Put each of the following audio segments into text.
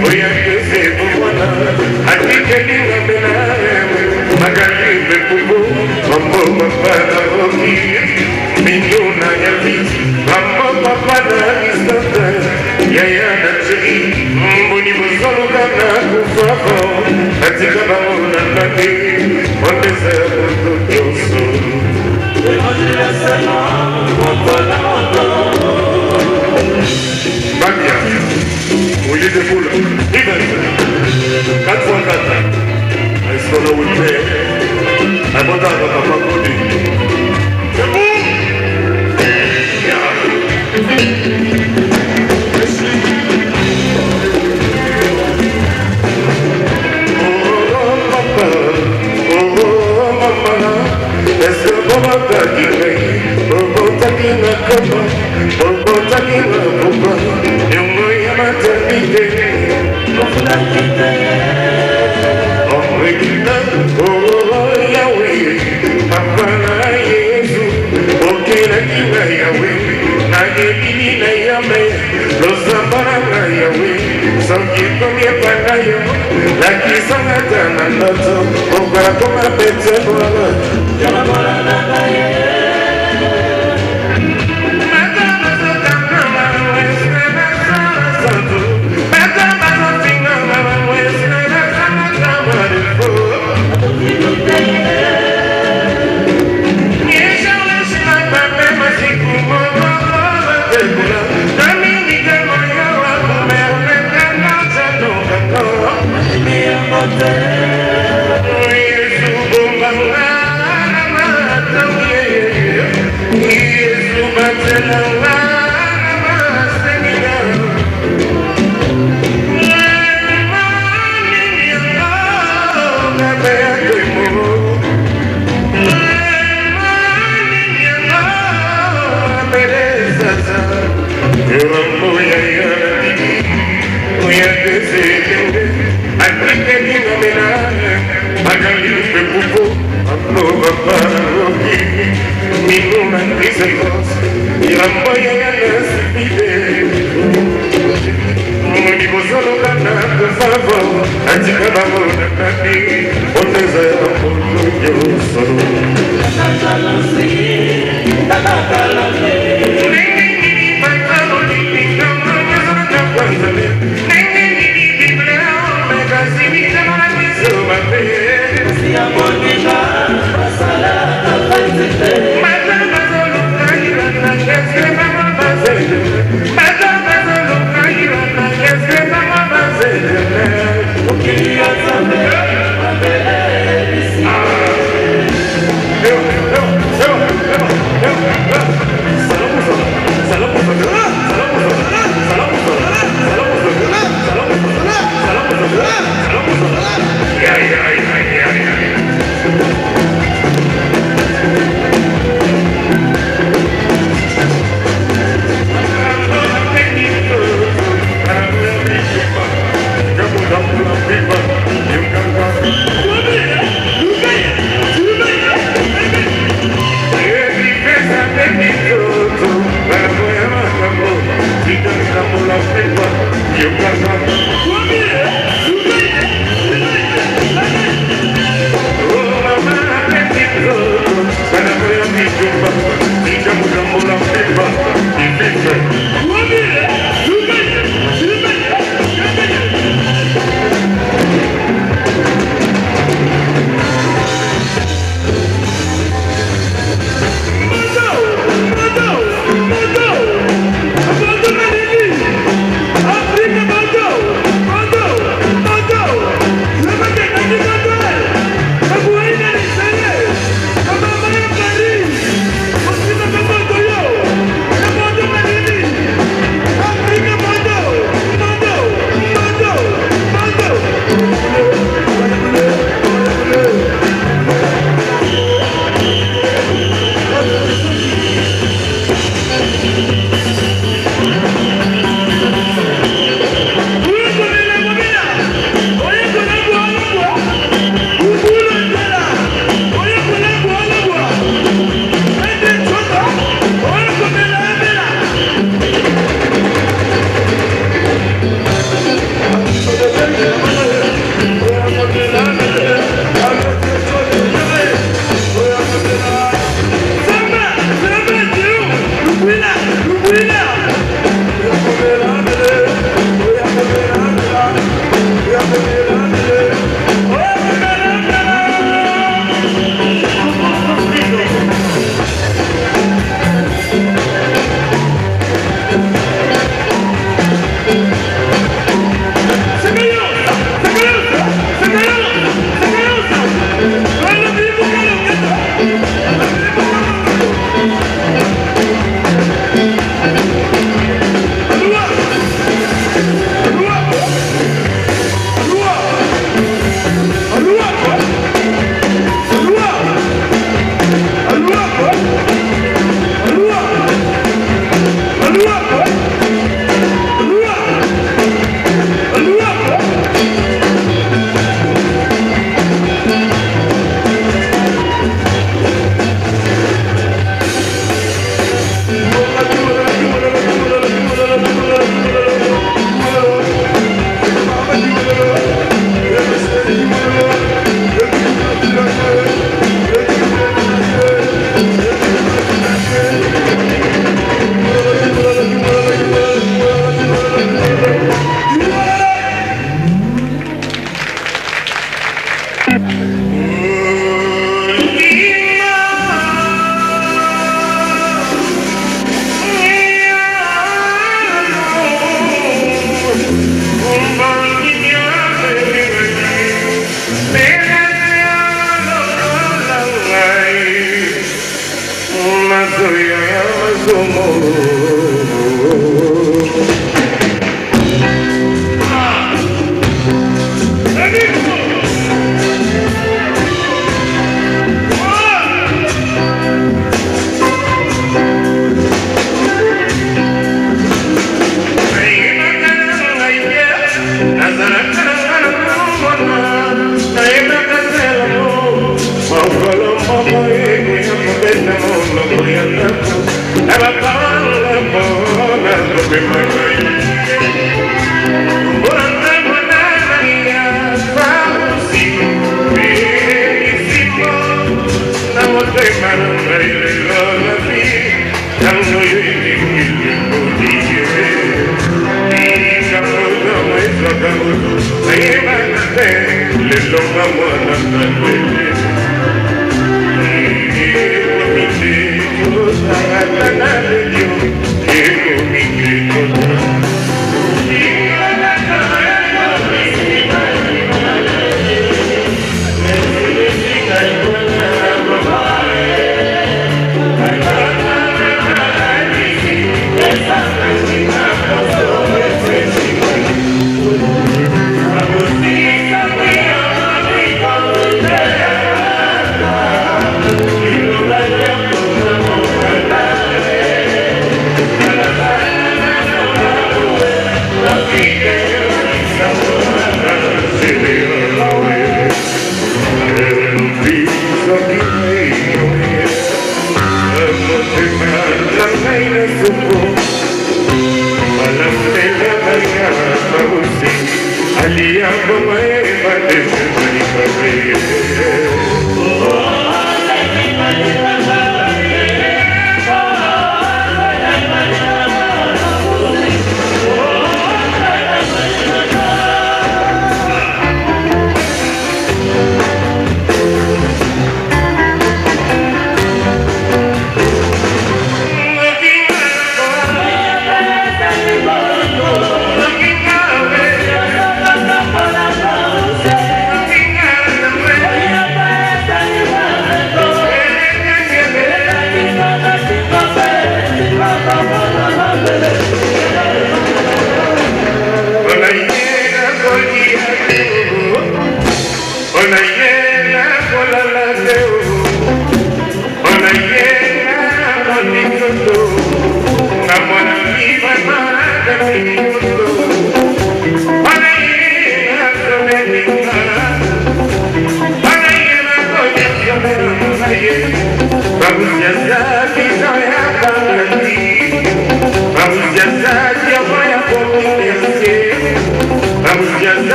Voy a que Magalibe kubo, mambo papana roki, minyuna ya visi, mambo papana istata, yaya na chei, mbuni bozolo kana kufafo, katika bamona nake, ondeza kuto kioso. Bagia, ouye de boule, Ivan, 4x4. I saw no one there. I bought out of my body. Oh, Papa, oh, Mama, let's go back again. Oh, Takina, come on. Oh, Takina, come on. You know you're my Takina. Oh Yahweh, Papa Jesus, Okela Kina Yahweh, Nageli na Yahweh, Losambara na Yahweh, Sanki Komye Panayo, Laki Sangata na Noto, Okara Koma Pete Bola, Yamabara na Yahweh.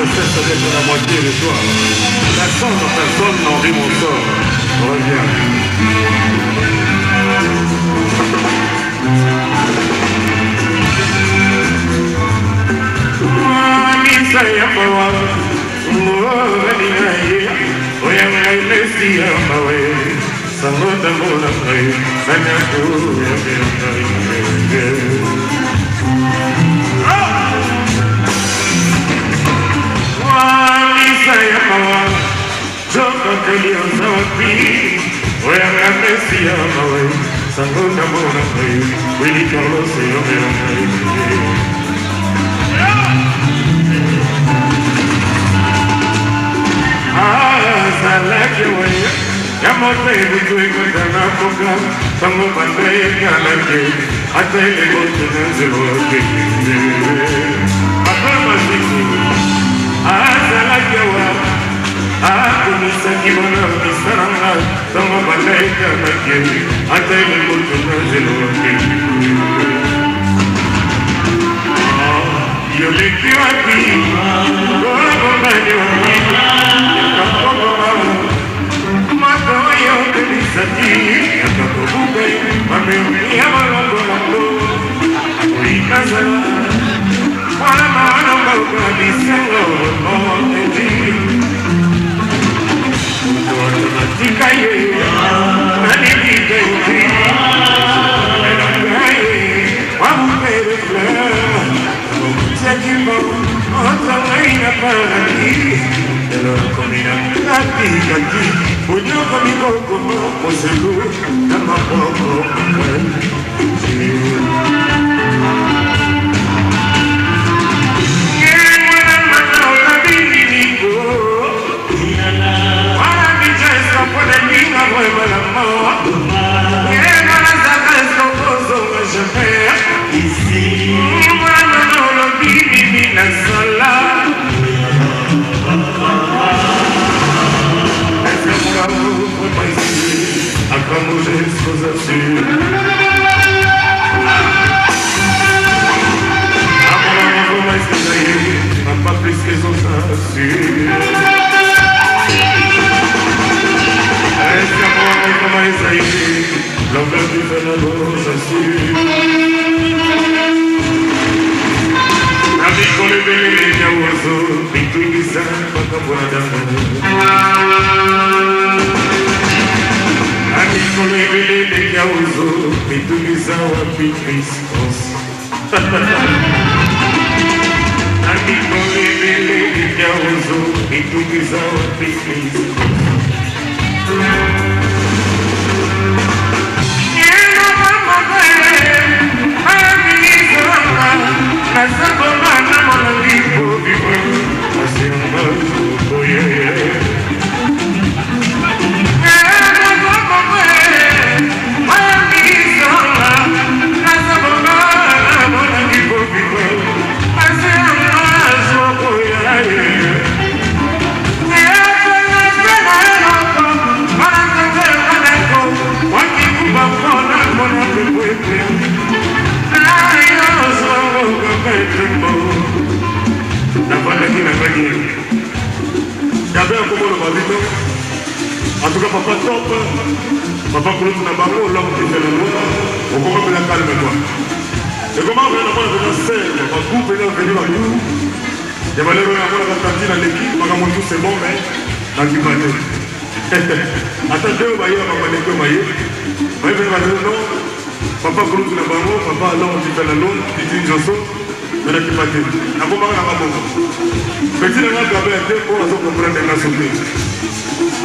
cesse d'être la moitié de toi. Personne n'en dit mon sort. Reviens. En tout cas, papa top, papa pour nous n'avons l'homme qui fait le loi, on peut la calme toi. Et comment on va avoir une scène, on coupe et on venir à nous. Il y a malheureusement la tantine à l'équipe, on a tout c'est bon, mais dans qui va dire. Attendez, on va y aller, on va y aller. On va y aller, non. Papa pour nous n'avons papa l'homme qui fait le loi, qui dit Josso, mais là qui va dire. On va y aller. Petit n'a pas gardé un peu pour comprendre la sauté.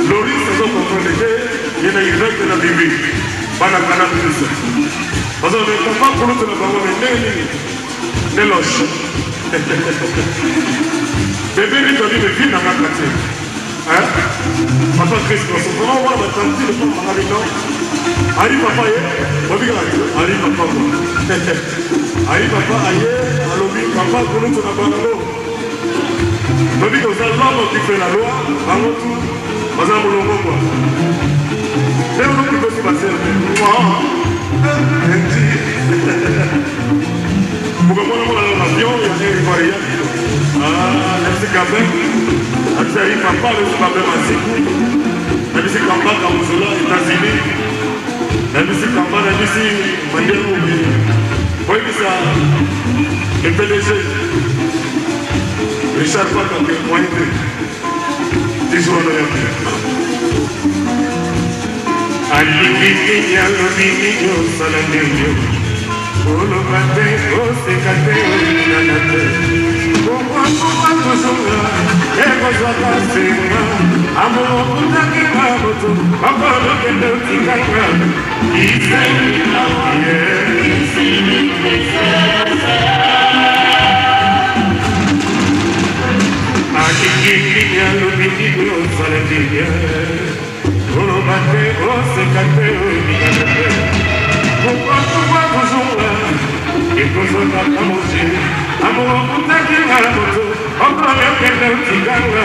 Loris a comprendre que il y a une règle dans la Bible. Pas la canne de ça. Parce que le papa pour nous n'avons pas loche. Bébé lui dit mais viens dans ma quartier. Hein? Papa Christ, on va voir tante le papa avec nous. Allez papa, allez papa. Allez papa, allez papa pour nous n'avons pas. On dit que c'est l'homme qui fait la loi, avant tout, on a mon logo quoi. C'est un autre qui peut se passer. Pourquoi moi, dans l'avion, il y a des variables. MC Gabin, Azari Papa, le Gabin Mazikou, MC Kamba Kamouzula, États-Unis, MC Kamba, MC Mandela Oubé, oui, ça, le PDG, Richard Pakamé, Moïse, toujours le Aliki Yalobini Salameyo, Olobate, Osekate, Olinanate, Pourquoi toujours là, Ego Zwaka Senga, Amour Kutaki Mamoto, encore le Kendo Tikaka, Aliki Yalobini Salameyo, Olobate, Osekate, Olinanate, pourquoi toujours là, Ego Zwaka Kamoshi, Amour Kutaki Mamoto, encore le Kendo Tikaka,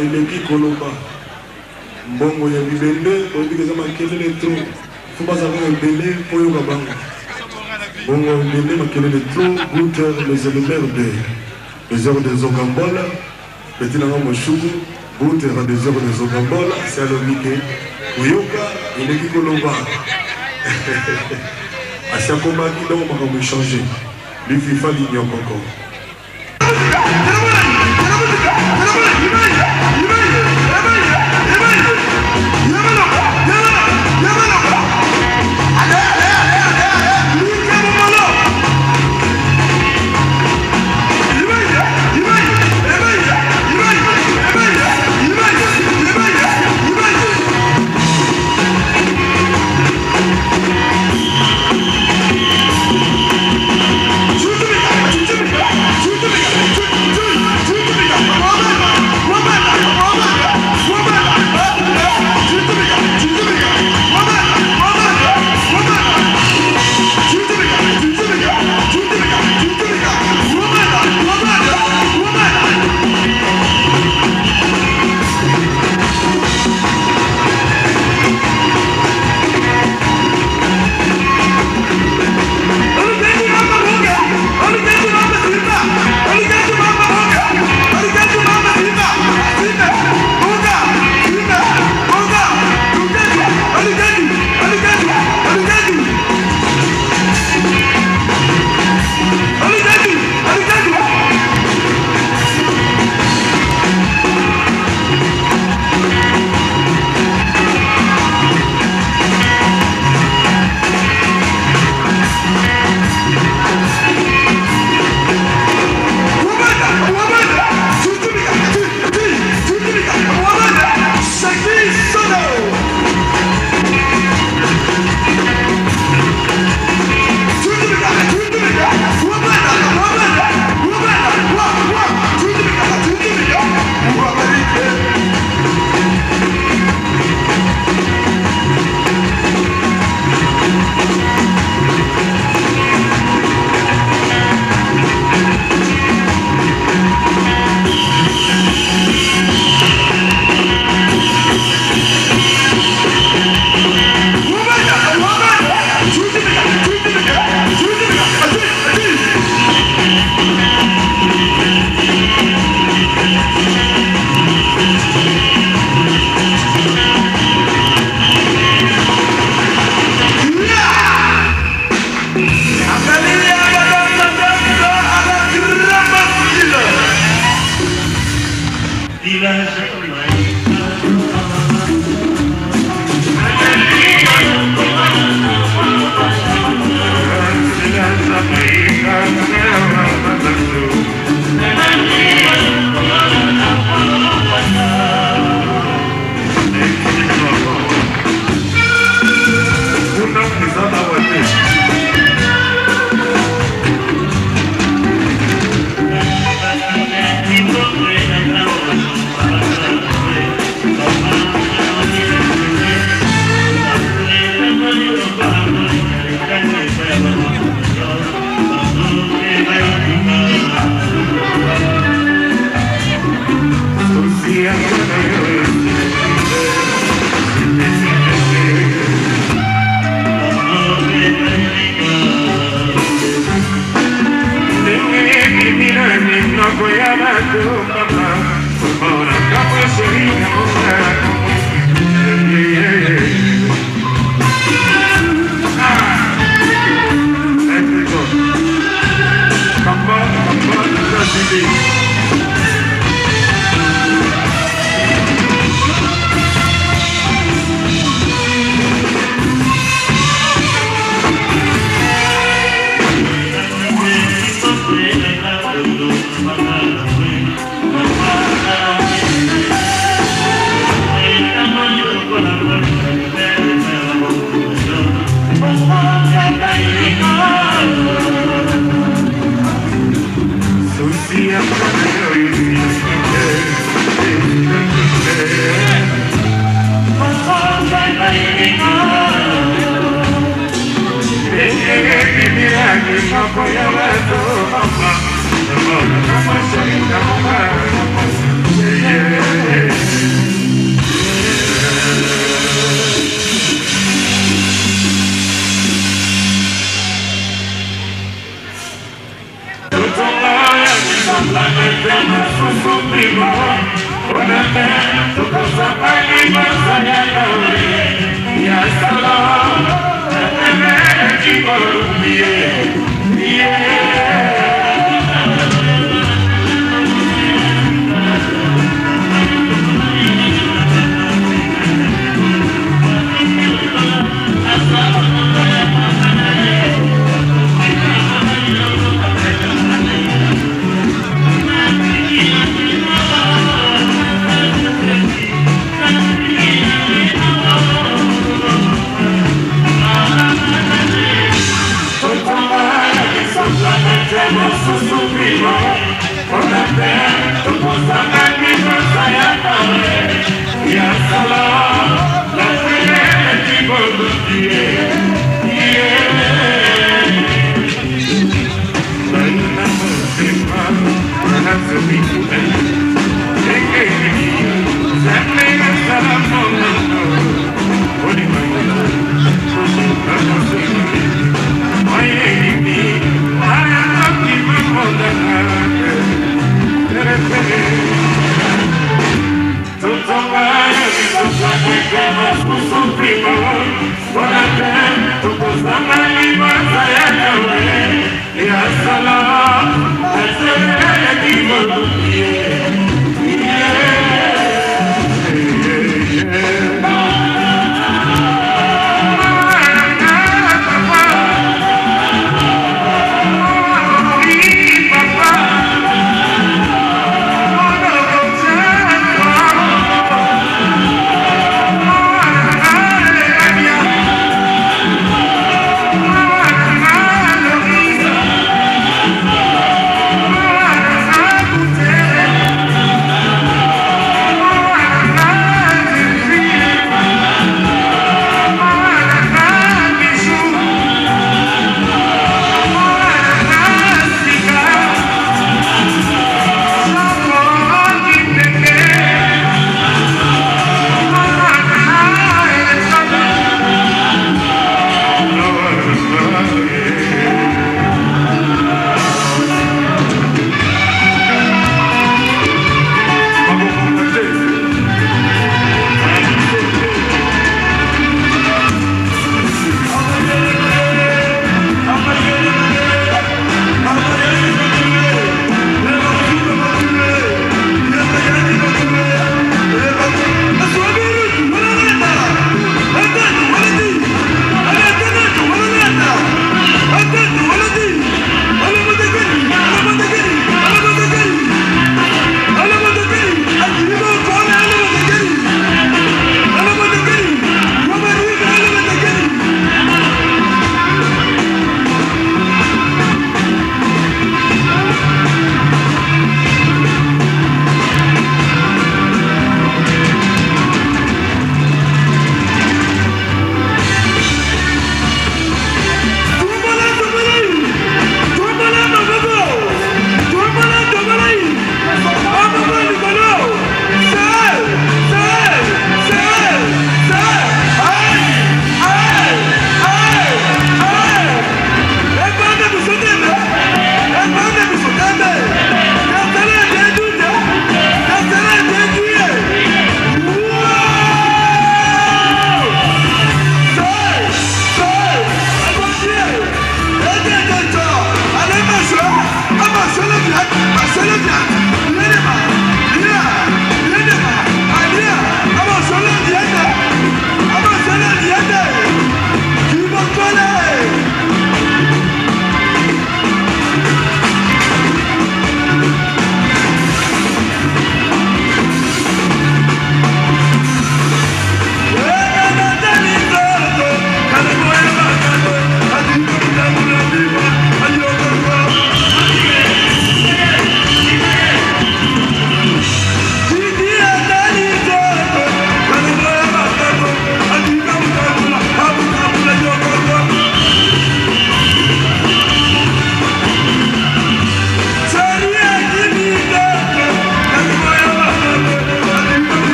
eleki koloba mbongo ya bibende obikeza makelele trop faut pas avoir un belé pour yoga bango bongo bibende makelele trop goûteur les éléments des heures des Ogambola petit nanga moshugu goûteur des heures des Ogambola c'est le mike yoga eleki koloba à chaque moment qui donc on va changer lui FIFA l'ignore encore.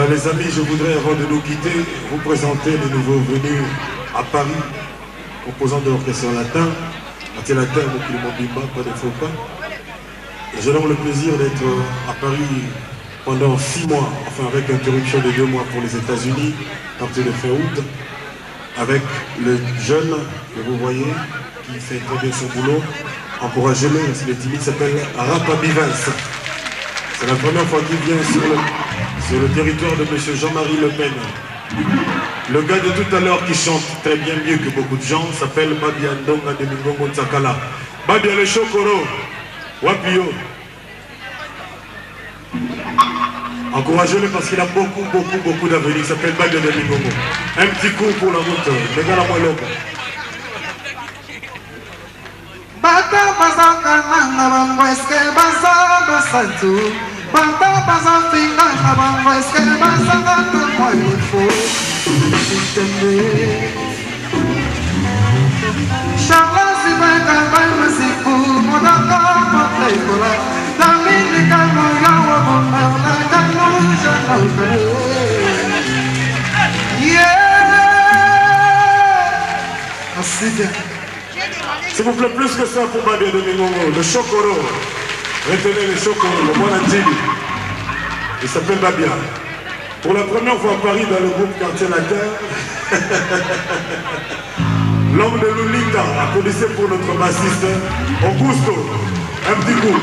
Voilà les amis, je voudrais avant de nous quitter, vous présenter les nouveaux venus à Paris, composants de l'orchestre latin, latin, pas de faux pas. Et j'ai donc le plaisir d'être à Paris pendant 6 mois, enfin avec interruption de 2 mois pour les États-Unis, à partir de fin août, avec le jeune que vous voyez, qui fait très bien son boulot. Encouragez-le, c'est le timide, s'appelle Rapa Bivens. C'est la première fois qu'il vient sur le territoire de M. Jean-Marie Le Pen. Le gars de tout à l'heure qui chante très bien mieux que beaucoup de gens s'appelle Babia Ndonga de Mingongo Tsakala. Babia le Chokoro, Wapio. Encouragez-le parce qu'il a beaucoup d'avenir. Il s'appelle Babia de Mingongo. Un petit coup pour la route. Les gars, la moelle. Bata bazaka nanga bango eske baza basatu Bata bazafinga na bango eske bazanga na moifo Sitembe Charles Sibeka baima siku Modaka motekola Damini kamo yawa bumerla Kano janalpe Yeah Merci bien. S'il vous plaît, plus que ça pour Babia de Mingongo, le Chokoro. Retenez le Chokoro, le Bonatili. Il s'appelle Babia. Pour la première fois à Paris dans le groupe Quartier Latin, l'homme de Lolita, applaudissez pour notre bassiste Augusto. Un petit coup.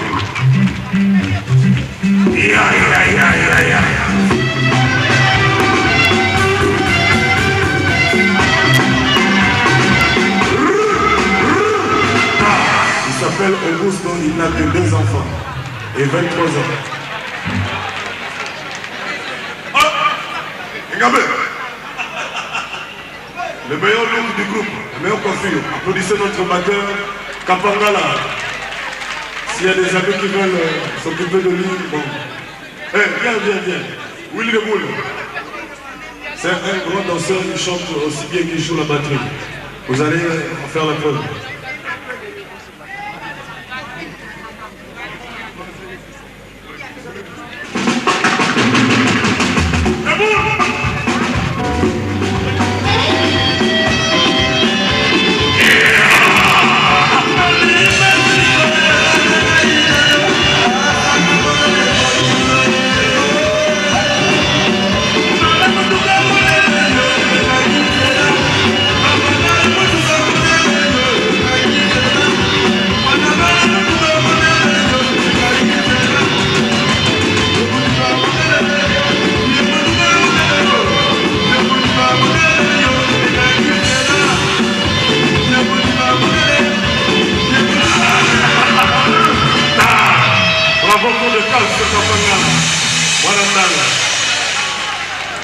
Il s'appelle Augusto, il n'a que 2 enfants et 23 ans. Regardez, le meilleur look du groupe, le meilleur coiffure. Applaudissez notre batteur, Kapangala. S'il y a des amis qui veulent s'occuper de lui, bon. Viens. Willy de Boule. C'est un grand danseur, il chante aussi bien qu'il joue la batterie. Vous allez en faire la preuve.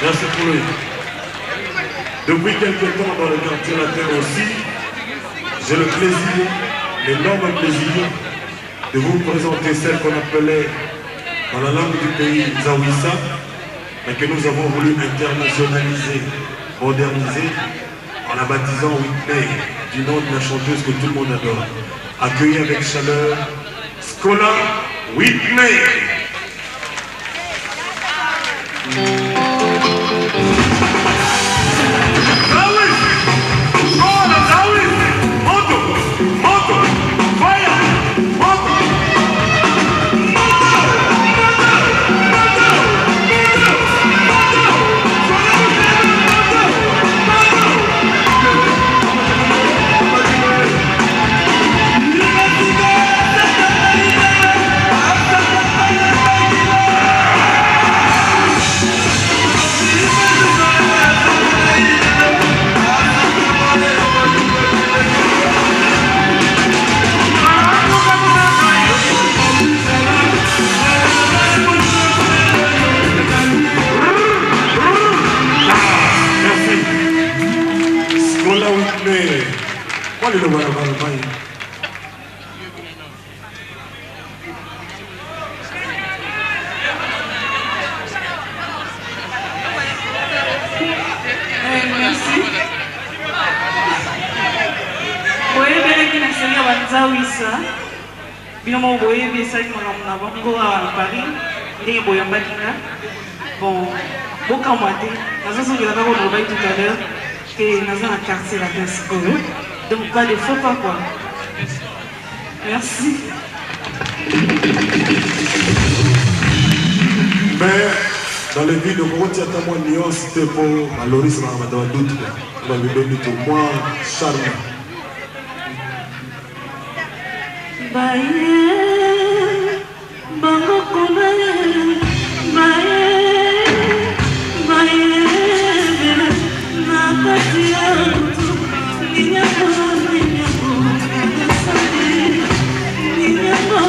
Merci pour lui. Depuis quelques temps dans le quartier latin aussi, j'ai le plaisir, l'énorme plaisir de vous présenter celle qu'on appelait dans la langue du pays Zawissa, mais que nous avons voulu internationaliser, moderniser, en la baptisant Whitney, du nom de la chanteuse que tout le monde adore. Accueillie avec chaleur, Scola Whitney. Zawissa, bino mo boye bisa makamna bango a Paris, ndenge boya mbadinga. Bon, beaucoup moi dans ce sens que la parole on va tout à l'heure que dans un quartier la place Goro. Donc pas de faux pas quoi. Merci. Mais dans les villes de Goro, il y a tellement de nuances, c'était pour Loris Ramadan doute. On va lui donner tout moi, charme. Baye, bango konaye, baye, baye, nakati yangu, ninyako, ninyako, nasali, ninyako,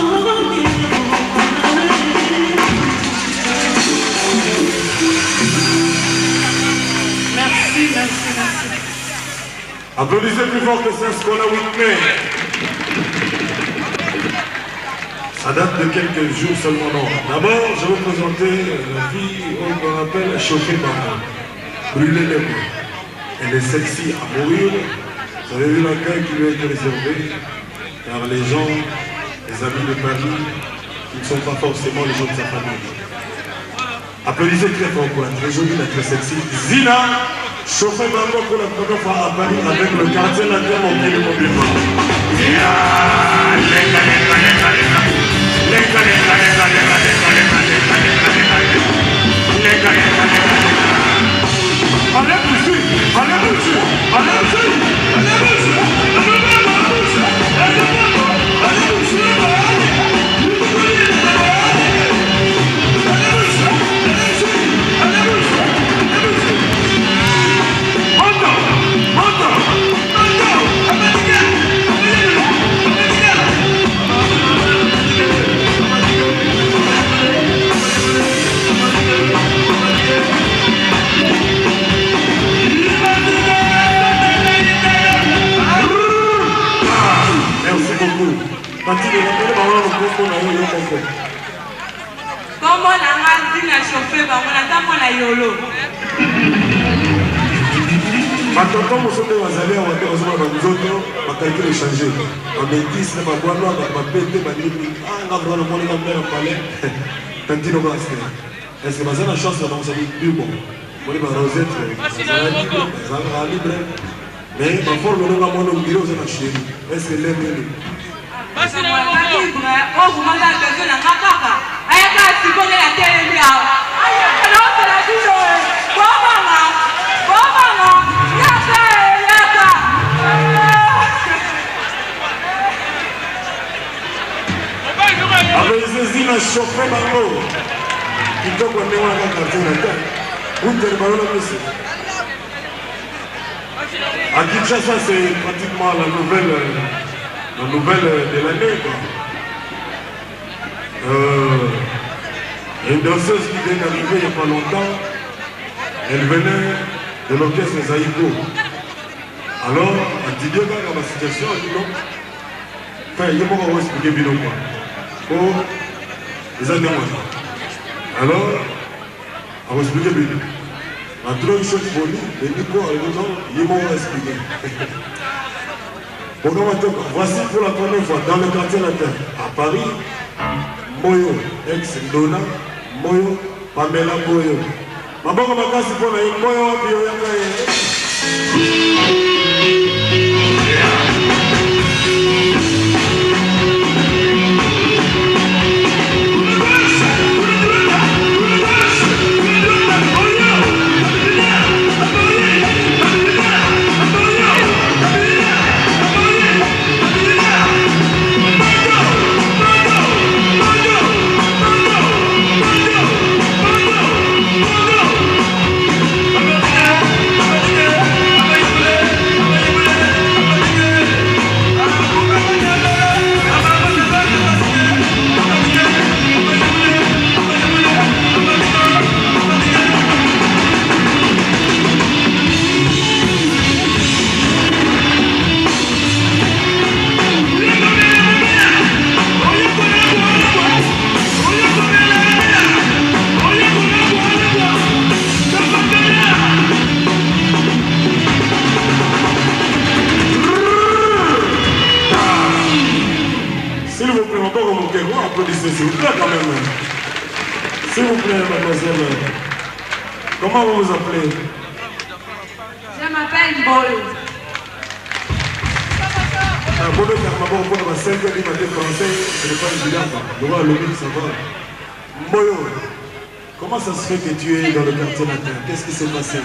Merci, merci, merci. Applaudissez plus fort que ça, ce qu'on a Whitney. Ça date de quelques jours seulement, non. D'abord, je vais vous présenter la fille qu'on appelle Chauffée Maman. Brûler les mains. Elle est sexy à mourir. Vous avez vu l'accueil qui lui a été réservé par les gens, les amis de Paris, qui ne sont pas forcément les gens de sa famille. Applaudissez très fort pour la très jolie, la très sexy Zina Chauffée Maman pour la première fois à Paris avec le quartier latin au pied de mon bureau. Comment la machine a chauffé, on attend mon ayolo. Maintenant, nous sommes allés à ma calcul est changé. On me dit, c'est ma boîte noire, ma pété, ma nuit. Ah, on va le monde dans le palais. Tantino va rester. Est-ce que ma chance dans sa vie plus bon? On est ma rosette, ça va libre. Mais ma forme, on va mon bureau, c'est ma chérie. Est-ce que l'aime est libre? Oh, vous m'avez aperçu la macaca. Aïe, si vous voulez la télé, aïe, non, c'est la vie. Avec Zina Chauffée Maman, qui tombe en mémoire dans le quartier latin. Vous ne pas la musique. À Kinshasa, c'est pratiquement la nouvelle de l'année. Une danseuse qui vient d'arriver il n'y a pas longtemps, elle venait de l'orchestre Zaïko. Alors, à Didier, dans ma situation, elle dit non. Enfin, il y a pas de expliquer bien quoi. Oh, les années moi. Alors, on va expliquer bien. On a trouvé une chose pour nous, et nous, quoi, il va expliquer. Voici pour la première fois dans le quartier latin, à Paris, Moyo, ex-Dona, Moyo, Pamela Moyo. Ma bonne makasi pour la Moyo, Applaudissez s'il vous plaît quand même. S'il vous plaît, mademoiselle Comment vous vous appelez? Je m'appelle Bolo. Bolo Karmabo, pour ma 5 heures du matin français, ce n'est pas évident. Le roi Lomé, ça va. Mboyo, comment ça se fait que tu es dans le quartier latin? Qu'est-ce qui s'est passé?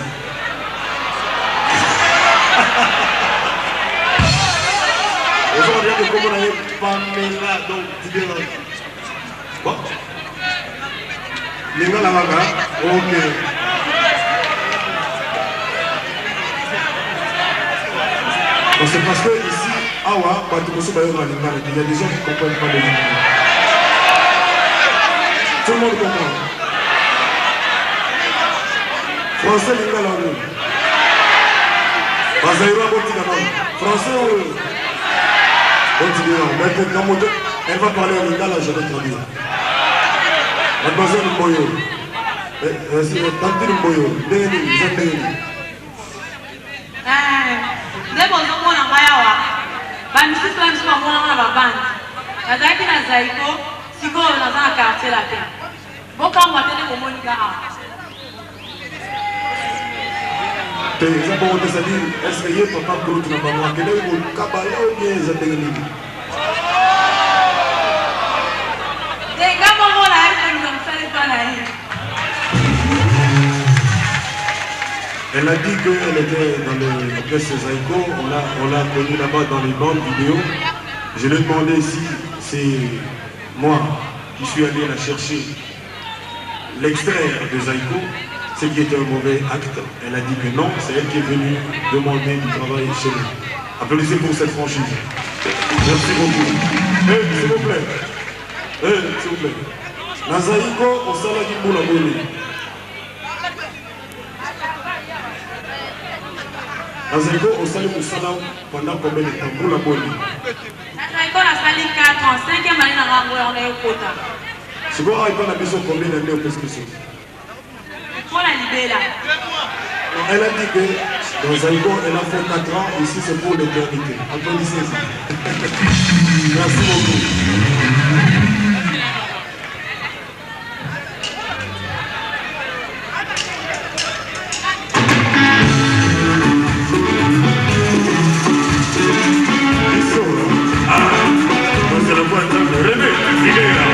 Aujourd'hui, comment on n'avait pas Pamela, donc tu viens là. Bon. Les gars là-bas, ok. Bon, c'est parce que ici, Awa, il y a des gens qui ne comprennent pas les langues. Tout le monde comprend. Français, les gars là-haut. Français, elle va parler en lingala, je vais traduire. Mademoiselle Mboyo. Tante Mboyo. Ndebo zomona mayawa. Bamisusu bamisusu bamona na babandi. Nazalaki na Zaiko, sikoyo naza na quartier latin. Bokamwa tele komonika awa. Est-ce que y papa pour tu n'as pas moi quel est le cabaya ou bien les ateliers? Elle a dit qu'elle était dans l'orchestre Zaiko, on l'a connue là-bas dans les bandes vidéo. Je lui ai demandé si c'est moi qui suis allé la chercher, l'extraire de Zaiko, ce qui était un mauvais acte. Elle a dit que non, c'est elle qui est venue demander du travail chez nous. Applaudissez pour cette franchise. Merci beaucoup. S'il vous plaît. S'il vous plaît. Nazaïko, on s'en a dit pour la bonne. Nazaïko, on s'en a dit pendant combien de temps pour la bonne? Nazaïko, on a sali 4 ans. 5e année dans la on est au quota. C'est bon, il a besoin combien d'années au prescription? Pour la libérer. Elle a dit que dans Zaïko, elle a fait 4 ans, ici c'est pour l'éternité. Applaudissez ça. Merci beaucoup. C'est la voix de René Figueira.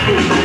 Thank you.